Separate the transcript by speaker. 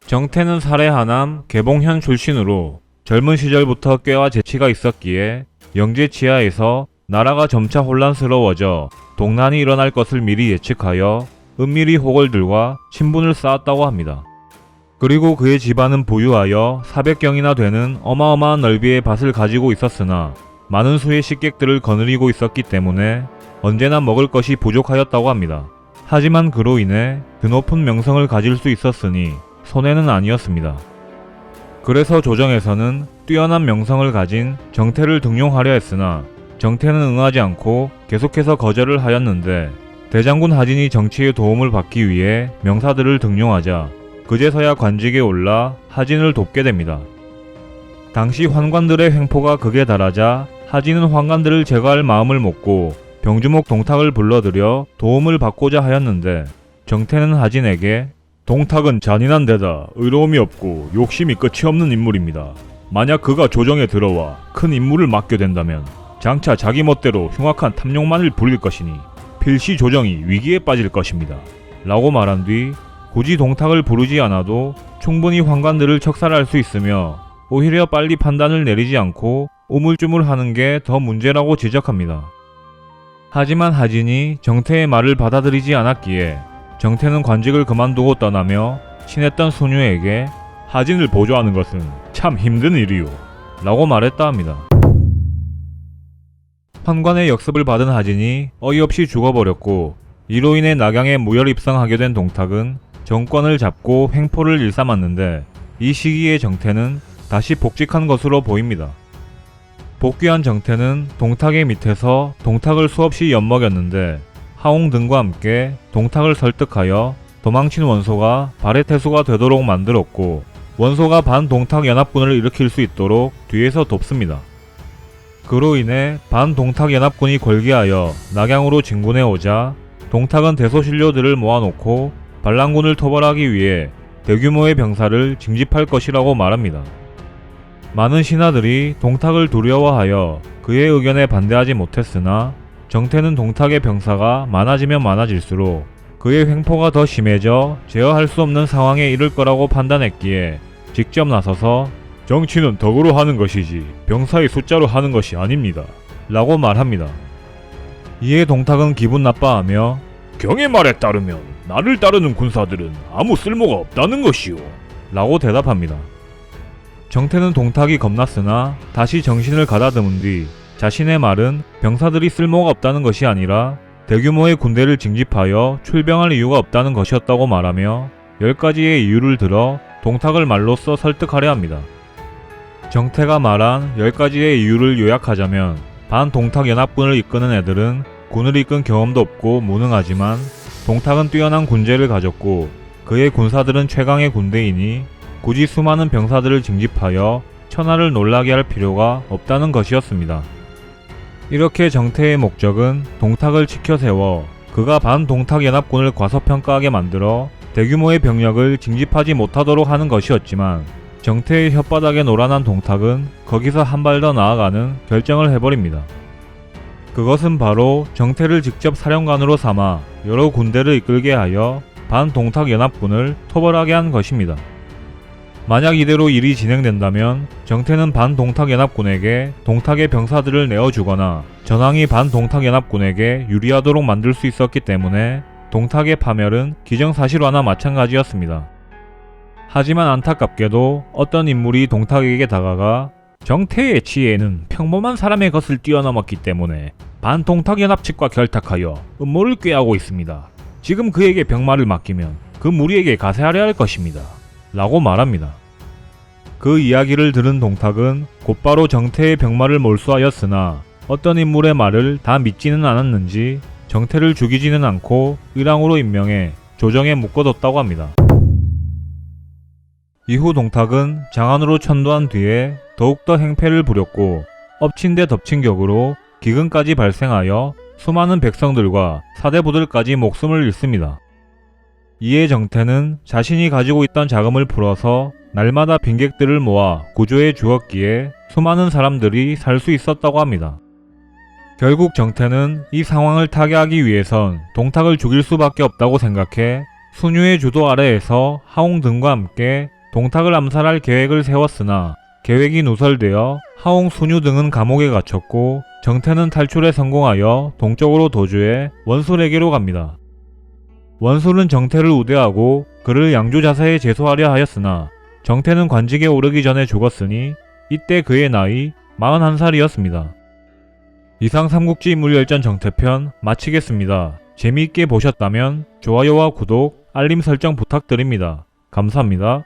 Speaker 1: 정태는 사례 하남 개봉현 출신으로 젊은 시절부터 꾀와 재치가 있었기에 영제 치하에서 나라가 점차 혼란스러워져 동난이 일어날 것을 미리 예측하여 은밀히 호걸들과 친분을 쌓았다고 합니다. 그리고 그의 집안은 부유하여 400경이나 되는 어마어마한 넓이의 밭을 가지고 있었으나 많은 수의 식객들을 거느리고 있었기 때문에 언제나 먹을 것이 부족하였다고 합니다. 하지만 그로 인해 드높은 명성을 가질 수 있었으니 손해는 아니었습니다. 그래서 조정에서는 뛰어난 명성을 가진 정태를 등용하려 했으나 정태는 응하지 않고 계속해서 거절을 하였는데 대장군 하진이 정치에 도움을 받기 위해 명사들을 등용하자 그제서야 관직에 올라 하진을 돕게 됩니다. 당시 환관들의 횡포가 극에 달하자 하진은 환관들을 제거할 마음을 먹고 병주목 동탁을 불러들여 도움을 받고자 하였는데 정태는 하진에게 동탁은 잔인한 데다 의로움이 없고 욕심이 끝이 없는 인물입니다. 만약 그가 조정에 들어와 큰 임무를 맡게 된다면 장차 자기 멋대로 흉악한 탐욕만을 부릴 것이니 필시 조정이 위기에 빠질 것입니다. 라고 말한 뒤 굳이 동탁을 부르지 않아도 충분히 환관들을 척살할 수 있으며 오히려 빨리 판단을 내리지 않고 우물쭈물하는 게 더 문제라고 지적합니다. 하지만 하진이 정태의 말을 받아들이지 않았기에 정태는 관직을 그만두고 떠나며 친했던 순유에게 하진을 보조하는 것은 참 힘든 일이요 라고 말했다 합니다. 환관의 역습을 받은 하진이 어이없이 죽어버렸고 이로 인해 낙양에 무혈 입성하게 된 동탁은 정권을 잡고 횡포를 일삼았는데 이 시기에 정태는 다시 복직한 것으로 보입니다. 복귀한 정태는 동탁의 밑에서 동탁을 수없이 엿먹였는데 하옹 등과 함께 동탁을 설득하여 도망친 원소가 발해 태수가 되도록 만들었고 원소가 반동탁 연합군을 일으킬 수 있도록 뒤에서 돕습니다. 그로 인해 반동탁 연합군이 골기하여 낙양으로 진군해 오자 동탁은 대소신료들을 모아놓고 반란군을 토벌하기 위해 대규모의 병사를 징집할 것이라고 말합니다. 많은 신하들이 동탁을 두려워하여 그의 의견에 반대하지 못했으나 정태는 동탁의 병사가 많아지면 많아질수록 그의 횡포가 더 심해져 제어할 수 없는 상황에 이를 거라고 판단했기에 직접 나서서 정치는 덕으로 하는 것이지 병사의 숫자로 하는 것이 아닙니다. 라고 말합니다. 이에 동탁은 기분 나빠하며 경의 말에 따르면 나를 따르는 군사들은 아무 쓸모가 없다는 것이오 라고 대답합니다. 정태는 동탁이 겁났으나 다시 정신을 가다듬은 뒤 자신의 말은 병사들이 쓸모가 없다는 것이 아니라 대규모의 군대를 징집하여 출병할 이유가 없다는 것이었다고 말하며 10가지의 이유를 들어 동탁을 말로써 설득하려 합니다. 정태가 말한 10가지의 이유를 요약하자면 반동탁 연합군을 이끄는 애들은 군을 이끈 경험도 없고 무능하지만 동탁은 뛰어난 군제를 가졌고 그의 군사들은 최강의 군대이니 굳이 수많은 병사들을 징집하여 천하를 놀라게 할 필요가 없다는 것이었습니다. 이렇게 정태의 목적은 동탁을 치켜세워 그가 반동탁 연합군을 과소평가하게 만들어 대규모의 병력을 징집하지 못하도록 하는 것이었지만 정태의 혓바닥에 노란한 동탁은 거기서 한 발 더 나아가는 결정을 해버립니다. 그것은 바로 정태를 직접 사령관으로 삼아 여러 군대를 이끌게 하여 반동탁 연합군을 토벌하게 한 것입니다. 만약 이대로 일이 진행된다면 정태는 반동탁 연합군에게 동탁의 병사들을 내어주거나 전황이 반동탁 연합군에게 유리하도록 만들 수 있었기 때문에 동탁의 파멸은 기정사실화나 마찬가지였습니다. 하지만 안타깝게도 어떤 인물이 동탁에게 다가가 정태의 지혜는 평범한 사람의 것을 뛰어넘었기 때문에 반동탁 연합 측과 결탁하여 음모를 꾀하고 있습니다. 지금 그에게 병마를 맡기면 그 무리에게 가세하려 할 것입니다. 라고 말합니다. 그 이야기를 들은 동탁은 곧바로 정태의 병마를 몰수하였으나 어떤 인물의 말을 다 믿지는 않았는지 정태를 죽이지는 않고 의랑으로 임명해 조정에 묶어뒀다고 합니다. 이후 동탁은 장안으로 천도한 뒤에 더욱더 행패를 부렸고 엎친 데 덮친 격으로 기근까지 발생하여 수많은 백성들과 사대부들까지 목숨을 잃습니다. 이에 정태는 자신이 가지고 있던 자금을 풀어서 날마다 빈객들을 모아 구조해 주었기에 수많은 사람들이 살 수 있었다고 합니다. 결국 정태는 이 상황을 타개하기 위해선 동탁을 죽일 수밖에 없다고 생각해 순유의 주도 아래에서 하옹 등과 함께 동탁을 암살할 계획을 세웠으나 계획이 누설되어 하옹, 순유 등은 감옥에 갇혔고 정태는 탈출에 성공하여 동쪽으로 도주해 원술에게로 갑니다. 원술은 정태를 우대하고 그를 양조 자사에 제소하려 하였으나 정태는 관직에 오르기 전에 죽었으니 이때 그의 나이 41살이었습니다. 이상 삼국지 물열전 정태편 마치겠습니다. 재미있게 보셨다면 좋아요와 구독, 알림 설정 부탁드립니다. 감사합니다.